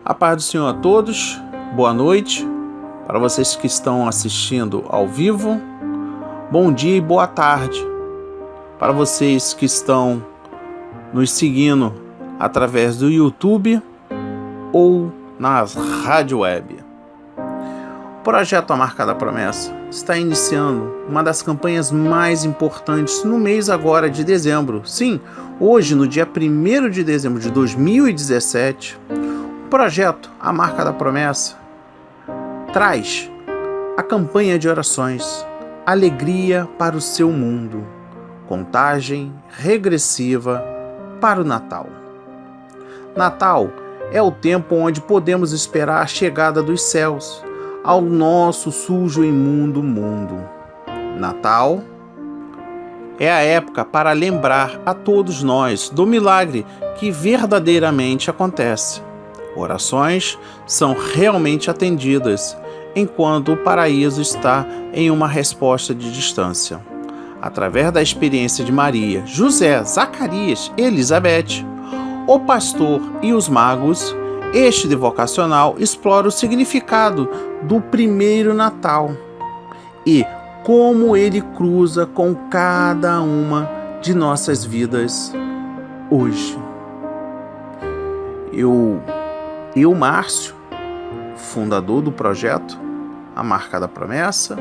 A paz do Senhor a todos, boa noite. Para vocês que estão assistindo ao vivo, bom dia e boa tarde. Para vocês que estão nos seguindo através do YouTube ou nas rádio web. O projeto A Marca da Promessa está iniciando uma das campanhas mais importantes no mês agora de dezembro. Sim, hoje, no dia 1º de dezembro de 2017, o projeto A Marca da Promessa traz a campanha de orações Alegria para o Seu Mundo, contagem regressiva para o Natal. Natal é o tempo onde podemos esperar a chegada dos céus ao nosso sujo e imundo mundo. Natal é a época para lembrar a todos nós do milagre que verdadeiramente acontece. Orações são realmente atendidas, enquanto o paraíso está em uma resposta de distância. Através da experiência de Maria, José, Zacarias e Elizabeth, o pastor e os magos, este devocional explora o significado do primeiro Natal e como ele cruza com cada uma de nossas vidas hoje. Eu, Márcio, fundador do projeto A Marca da Promessa,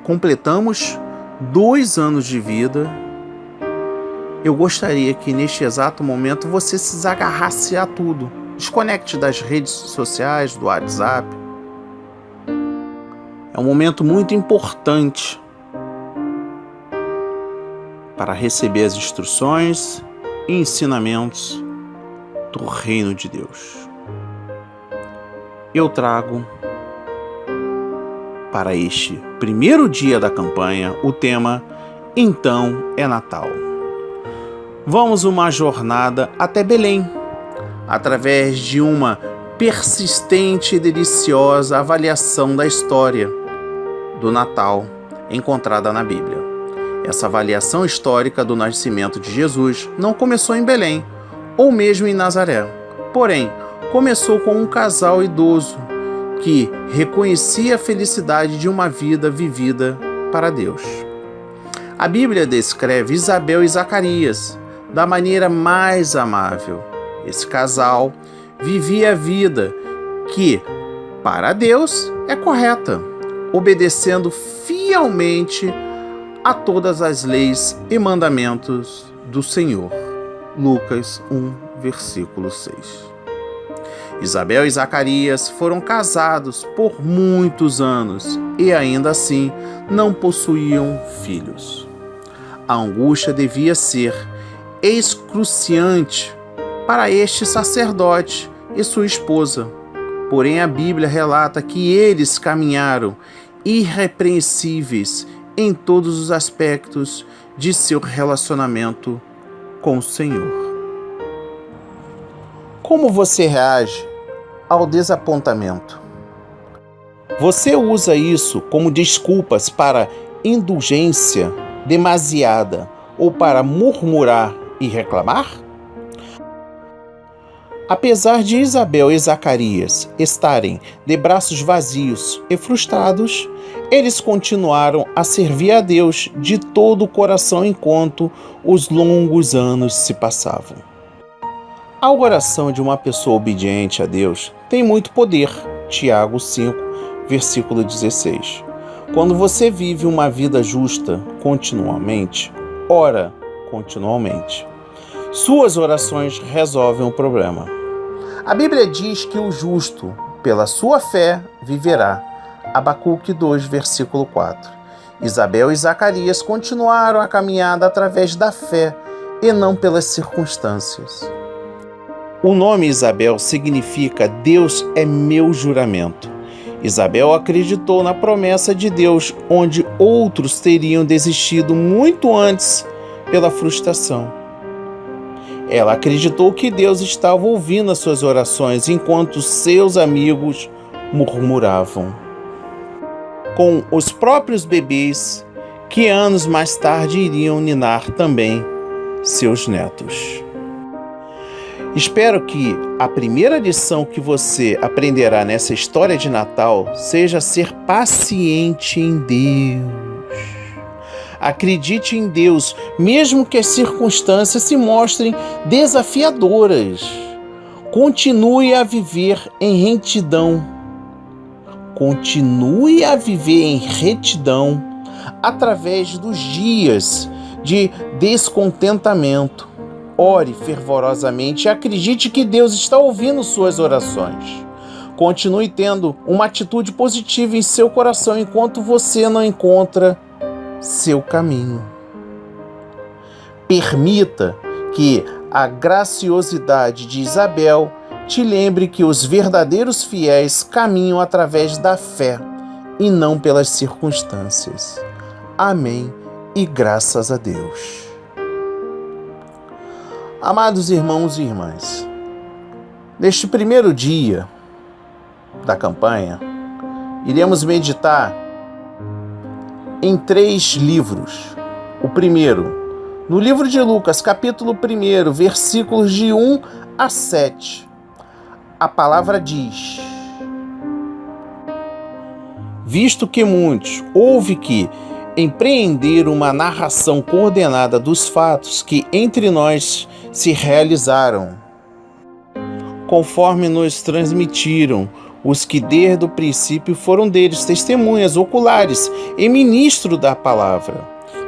completamos 2 anos de vida. Eu gostaria que neste exato momento você se agarrasse a tudo. Desconecte das redes sociais, do WhatsApp. É um momento muito importante para receber as instruções e ensinamentos do Reino de Deus. Eu trago para este primeiro dia da campanha o tema Então é Natal. Vamos uma jornada até Belém, através de uma persistente e deliciosa avaliação da história do Natal encontrada na Bíblia. Essa avaliação histórica do nascimento de Jesus não começou em Belém, ou mesmo em Nazaré. Porém, começou com um casal idoso que reconhecia a felicidade de uma vida vivida para Deus. A Bíblia descreve Isabel e Zacarias da maneira mais amável. Esse casal vivia a vida que, para Deus, é correta, obedecendo fielmente a todas as leis e mandamentos do Senhor. Lucas 1, versículo 6. Isabel e Zacarias foram casados por muitos anos e ainda assim não possuíam filhos. A angústia devia ser excruciante para este sacerdote e sua esposa. Porém, a Bíblia relata que eles caminharam irrepreensíveis em todos os aspectos de seu relacionamento com o Senhor. Como você reage ao desapontamento? Você usa isso como desculpas para indulgência demasiada ou para murmurar e reclamar? Apesar de Isabel e Zacarias estarem de braços vazios e frustrados, eles continuaram a servir a Deus de todo o coração enquanto os longos anos se passavam. A oração de uma pessoa obediente a Deus tem muito poder. Tiago 5, versículo 16. Quando você vive uma vida justa continuamente, ora continuamente. Suas orações resolvem o problema. A Bíblia diz que o justo, pela sua fé, viverá. Abacuque 2, versículo 4. Isabel e Zacarias continuaram a caminhada através da fé e não pelas circunstâncias. O nome Isabel significa Deus é meu juramento. Isabel acreditou na promessa de Deus, onde outros teriam desistido muito antes pela frustração. Ela acreditou que Deus estava ouvindo as suas orações enquanto seus amigos murmuravam. Com os próprios bebês que anos mais tarde iriam ninar também seus netos. Espero que a primeira lição que você aprenderá nessa história de Natal seja ser paciente em Deus. Acredite em Deus, mesmo que as circunstâncias se mostrem desafiadoras. Continue a viver em retidão. Continue a viver em retidão através dos dias de descontentamento. Ore fervorosamente e acredite que Deus está ouvindo suas orações. Continue tendo uma atitude positiva em seu coração enquanto você não encontra seu caminho. Permita que a graciosidade de Isabel te lembre que os verdadeiros fiéis caminham através da fé e não pelas circunstâncias. Amém e graças a Deus. Amados irmãos e irmãs, neste primeiro dia da campanha, iremos meditar em 3 livros. O primeiro, no livro de Lucas, capítulo 1, versículos de 1 a 7. A palavra diz: visto que muitos houve que empreender uma narração coordenada dos fatos que entre nós se realizaram, conforme nos transmitiram os que desde o princípio foram deles testemunhas oculares e ministro da palavra.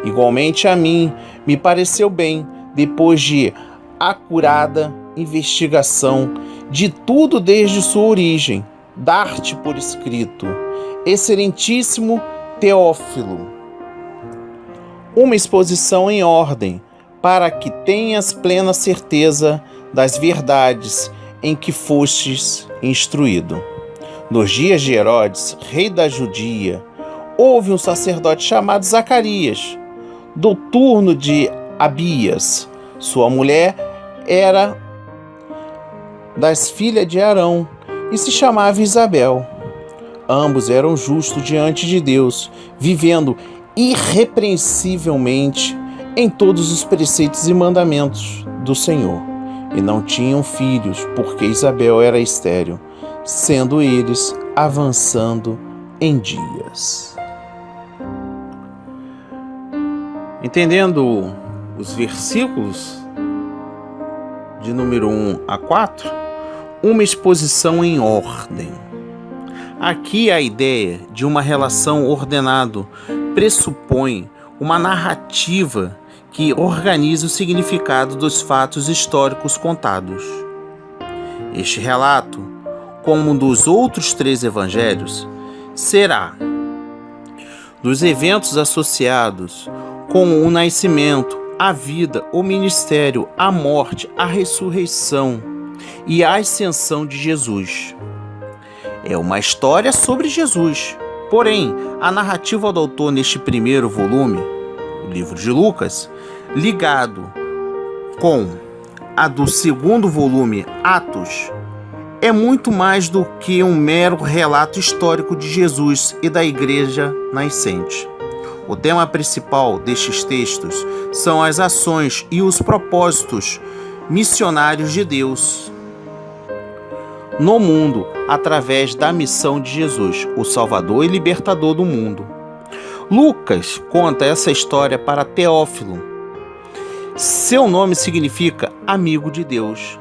Igualmente a mim me pareceu bem, depois de acurada investigação de tudo desde sua origem, dar-te por escrito, excelentíssimo Teófilo, uma exposição em ordem, para que tenhas plena certeza das verdades em que fostes instruído. Nos dias de Herodes, rei da Judéia, houve um sacerdote chamado Zacarias, do turno de Abias. Sua mulher era das filhas de Arão e se chamava Isabel. Ambos eram justos diante de Deus, vivendo irrepreensivelmente em todos os preceitos e mandamentos do Senhor. E não tinham filhos, porque Isabel era estéril, sendo eles avançando em dias. Entendendo os versículos de número 1 a 4, uma exposição em ordem. Aqui a ideia de uma relação ordenada pressupõe uma narrativa que organiza o significado dos fatos históricos contados. Este relato, como dos outros 3 evangelhos, será dos eventos associados com o nascimento, a vida, o ministério, a morte, a ressurreição e a ascensão de Jesus. É uma história sobre Jesus. Porém, a narrativa do autor neste primeiro volume, o livro de Lucas, ligado com a do segundo volume, Atos, é muito mais do que um mero relato histórico de Jesus e da igreja nascente. O tema principal destes textos são as ações e os propósitos missionários de Deus no mundo através da missão de Jesus, o Salvador e Libertador do mundo. Lucas conta essa história para Teófilo. Seu nome significa amigo de Deus.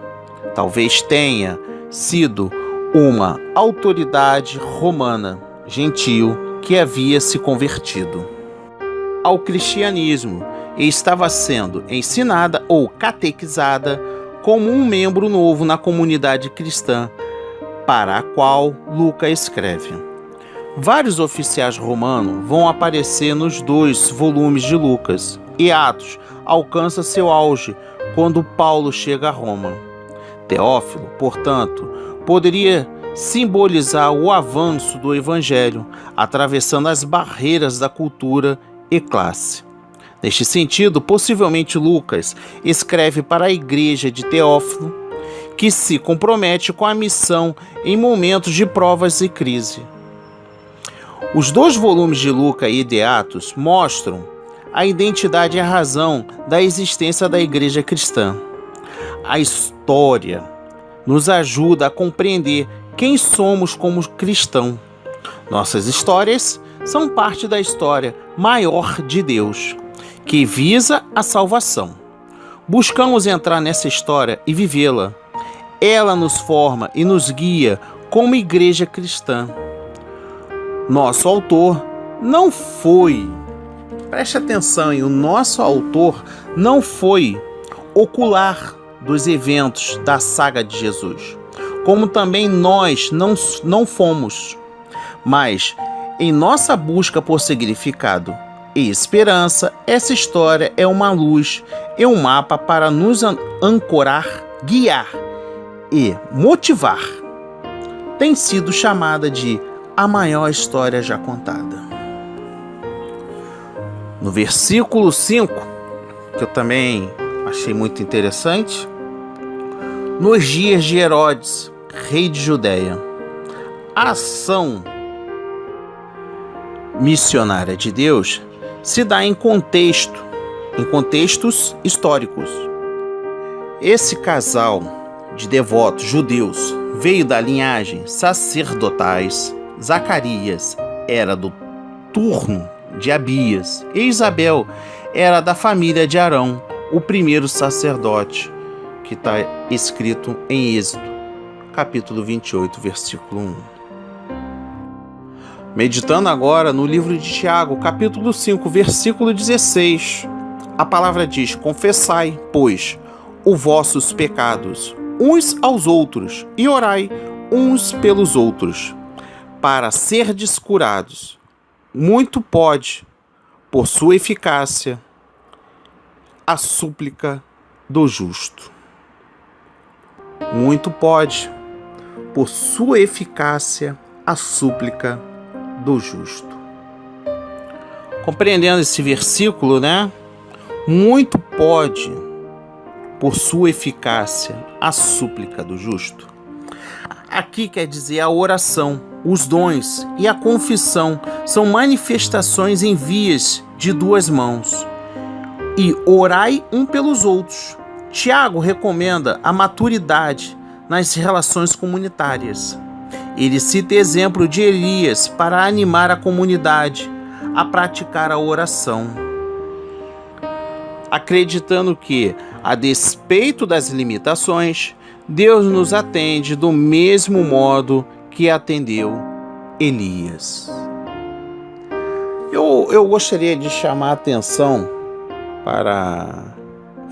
Talvez tenha sido uma autoridade romana, gentil, que havia se convertido ao cristianismo e estava sendo ensinada ou catequizada como um membro novo na comunidade cristã, para a qual Lucas escreve. Vários oficiais romanos vão aparecer nos 2 volumes de Lucas, e Atos alcança seu auge quando Paulo chega a Roma. Teófilo, portanto, poderia simbolizar o avanço do Evangelho, atravessando as barreiras da cultura e classe. Neste sentido, possivelmente Lucas escreve para a igreja de Teófilo, que se compromete com a missão em momentos de provas e crise. Os 2 volumes de Lucas e de Atos mostram a identidade e a razão da existência da igreja cristã. A história nos ajuda a compreender quem somos como cristão. Nossas histórias são parte da história maior de Deus, que visa a salvação. Buscamos entrar nessa história e vivê-la. Ela nos forma e nos guia como igreja cristã. Nosso autor não foi, preste atenção, o nosso autor não foi ocular dos eventos da saga de Jesus, como também nós não fomos. Mas, em nossa busca por significado e esperança, essa história é uma luz e um mapa para nos ancorar, guiar e motivar. Tem sido chamada de a maior história já contada. No versículo 5, que eu também achei muito interessante, nos dias de Herodes, rei de Judeia, a ação missionária de Deus se dá em contextos históricos. Esse casal de devotos judeus veio da linhagem sacerdotais. Zacarias era do turno de Abias e Isabel era da família de Arão, o primeiro sacerdote, que está escrito em Êxodo, capítulo 28, versículo 1. Meditando agora no livro de Tiago, capítulo 5, versículo 16, a palavra diz: confessai, pois, os vossos pecados uns aos outros e orai uns pelos outros, para serdes curados. Muito pode, por sua eficácia, a súplica do justo. Muito pode, por sua eficácia, a súplica do justo. Compreendendo esse versículo, né? Muito pode, por sua eficácia, a súplica do justo. Aqui quer dizer a oração, os dons e a confissão são manifestações em vias de duas mãos. E orai um pelos outros. Tiago recomenda a maturidade nas relações comunitárias. Ele cita exemplo de Elias para animar a comunidade a praticar a oração, acreditando que, a despeito das limitações, Deus nos atende do mesmo modo que atendeu Elias. Eu gostaria de chamar a atenção para,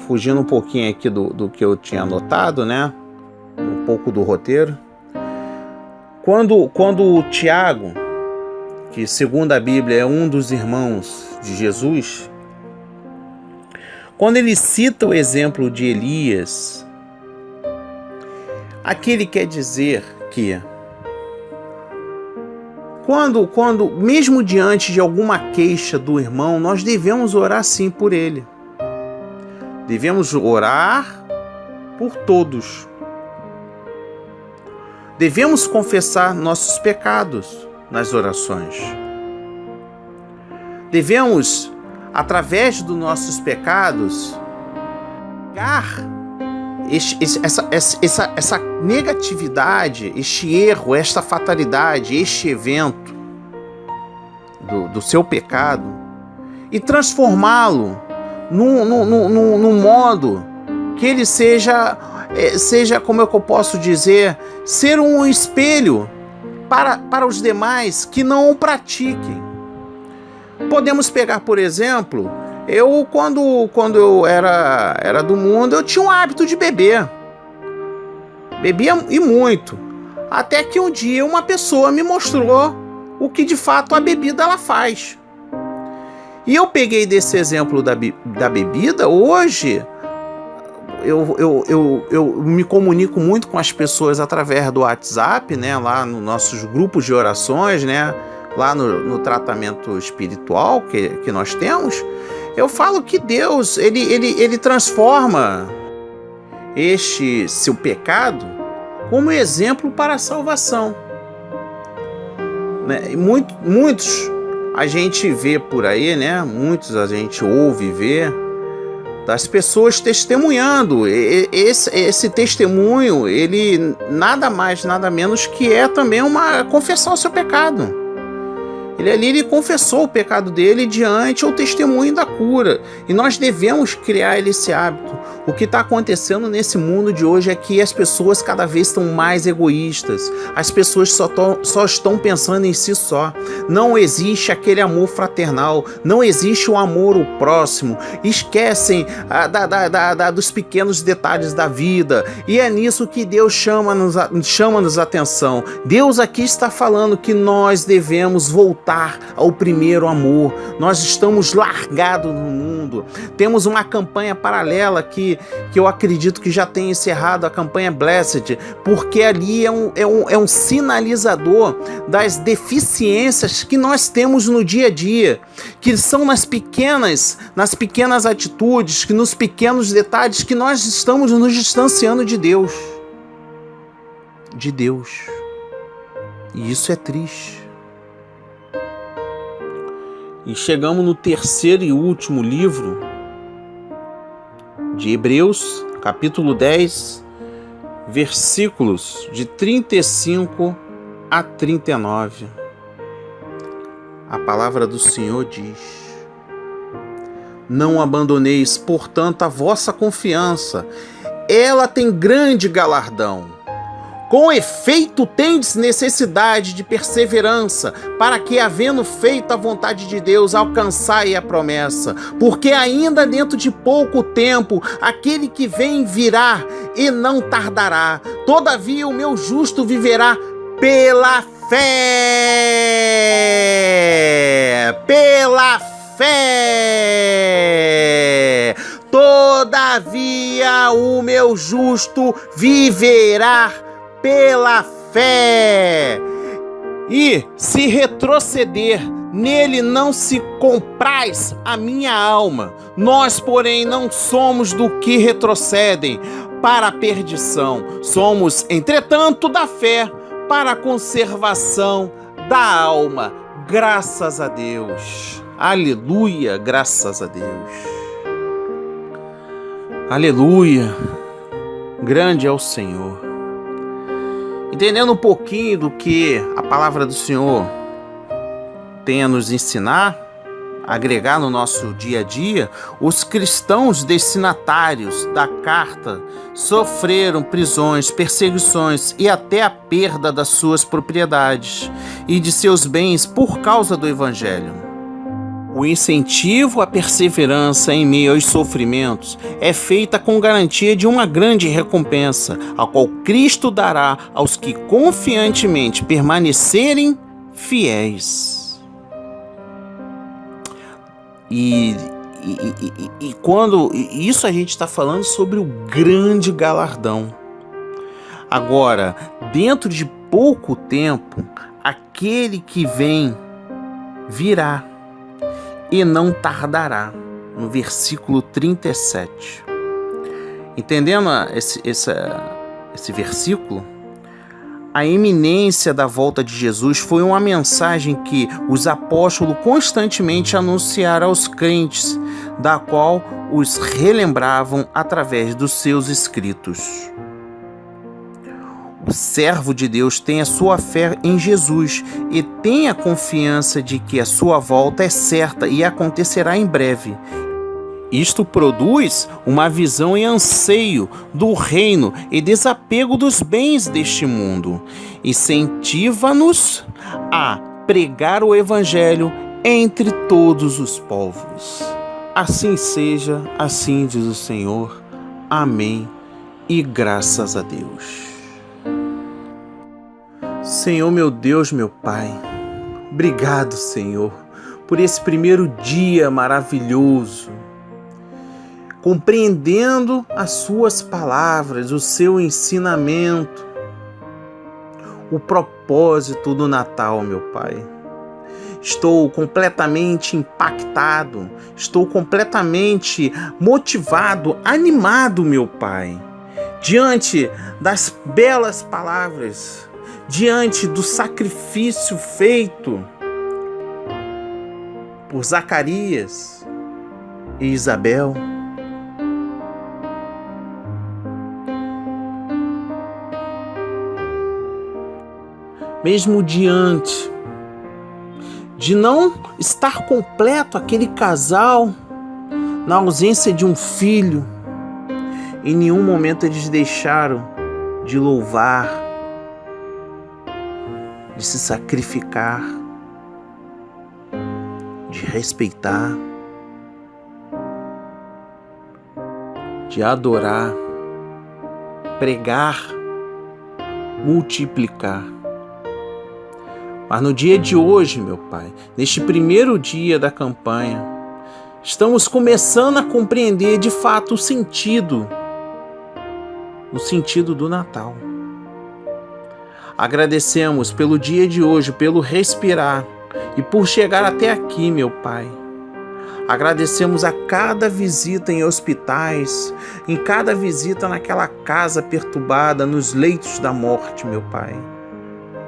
fugindo um pouquinho aqui do que eu tinha anotado, né? Um pouco do roteiro. Quando o Tiago, que segundo a Bíblia é um dos irmãos de Jesus, quando ele cita o exemplo de Elias, aqui ele quer dizer que quando mesmo diante de alguma queixa do irmão, nós devemos orar sim por ele. Devemos orar por todos. Devemos confessar nossos pecados nas orações. Devemos, através dos nossos pecados, negar essa negatividade, este erro, esta fatalidade, este evento do seu pecado e transformá-lo num modo que ele seja, como é que eu posso dizer, ser um espelho para os demais que não o pratiquem. Podemos pegar, por exemplo, eu quando eu era do mundo, eu tinha um hábito de beber. Bebia e muito. Até que um dia uma pessoa me mostrou o que de fato a bebida ela faz. E eu peguei desse exemplo da bebida. Hoje eu me comunico muito com as pessoas através do WhatsApp, né? Lá nos nossos grupos de orações, né? Lá no tratamento espiritual que nós temos. Eu falo que Deus, ele transforma este seu pecado como exemplo para a salvação. Né? E muitos a gente vê por aí, né? Muitos a gente ouve ver das pessoas testemunhando. Esse testemunho, ele nada mais, nada menos que é também confessar o seu pecado. Ele confessou o pecado dele diante o testemunho da cura. E nós devemos criar esse hábito. O que está acontecendo nesse mundo de hoje é que as pessoas cada vez estão mais egoístas. As pessoas só estão pensando em si só. Não existe aquele amor fraternal. Não existe o amor ao próximo. Esquecem dos pequenos detalhes da vida. E é nisso que Deus chama-nos atenção. Deus aqui está falando que nós devemos voltar ao primeiro amor. Nós estamos largados no mundo. Temos uma campanha paralela que eu acredito que já tem encerrado, a campanha Blessed, porque ali é um sinalizador das deficiências que nós temos no dia a dia, que são nas pequenas atitudes, que nos pequenos detalhes que nós estamos nos distanciando de Deus. E isso é triste. E chegamos no terceiro e último livro de Hebreus, capítulo 10, versículos de 35 a 39. A palavra do Senhor diz: não abandoneis, portanto, a vossa confiança, ela tem grande galardão. Com efeito, tendes necessidade de perseverança, para que, havendo feito a vontade de Deus, alcançai a promessa. Porque ainda dentro de pouco tempo, aquele que vem virá e não tardará. Todavia, o meu justo viverá pela fé. Pela fé. Todavia, o meu justo viverá pela fé. E se retroceder, nele não se compraz a minha alma. Nós, porém, não somos do que retrocedem para a perdição. Somos, entretanto, da fé para a conservação da alma. Graças a Deus. Aleluia, graças a Deus. Aleluia. Grande é o Senhor. Entendendo um pouquinho do que a palavra do Senhor tem a nos ensinar, agregar no nosso dia a dia, os cristãos destinatários da carta sofreram prisões, perseguições e até a perda das suas propriedades e de seus bens por causa do Evangelho. O incentivo à perseverança em meio aos sofrimentos é feita com garantia de uma grande recompensa, a qual Cristo dará aos que confiantemente permanecerem fiéis. E quando isso a gente está falando sobre o grande galardão. Agora, dentro de pouco tempo, aquele que vem virá e não tardará, no versículo 37. Entendendo esse versículo, a iminência da volta de Jesus foi uma mensagem que os apóstolos constantemente anunciaram aos crentes, da qual os relembravam através dos seus escritos. O servo de Deus tem a sua fé em Jesus e tem a confiança de que a sua volta é certa e acontecerá em breve. Isto produz uma visão e anseio do reino e desapego dos bens deste mundo. Incentiva-nos a pregar o Evangelho entre todos os povos. Assim seja, assim diz o Senhor. Amém e graças a Deus. Senhor, meu Deus, meu Pai, obrigado, Senhor, por esse primeiro dia maravilhoso, compreendendo as suas palavras, o seu ensinamento, o propósito do Natal, meu Pai. Estou completamente impactado, estou completamente motivado, animado, meu Pai, diante das belas palavras, diante do sacrifício feito por Zacarias e Isabel, mesmo diante de não estar completo aquele casal, na ausência de um filho, em nenhum momento eles deixaram de louvar, de se sacrificar, de respeitar, de adorar, pregar, multiplicar. Mas no dia de hoje, meu Pai, neste primeiro dia da campanha, estamos começando a compreender de fato o sentido do Natal. Agradecemos pelo dia de hoje, pelo respirar e por chegar até aqui, meu Pai. Agradecemos a cada visita em hospitais, em cada visita naquela casa perturbada, nos leitos da morte, meu Pai.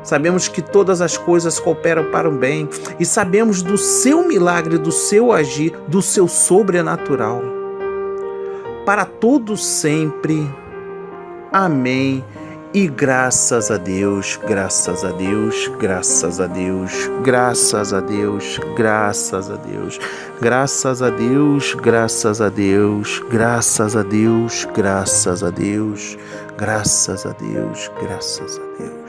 Sabemos que todas as coisas cooperam para o bem e sabemos do seu milagre, do seu agir, do seu sobrenatural. Para todos sempre. Amém. E graças a Deus, graças a Deus, graças a Deus, graças a Deus, graças a Deus, graças a Deus, graças a Deus, graças a Deus, graças a Deus, graças a Deus, graças a Deus.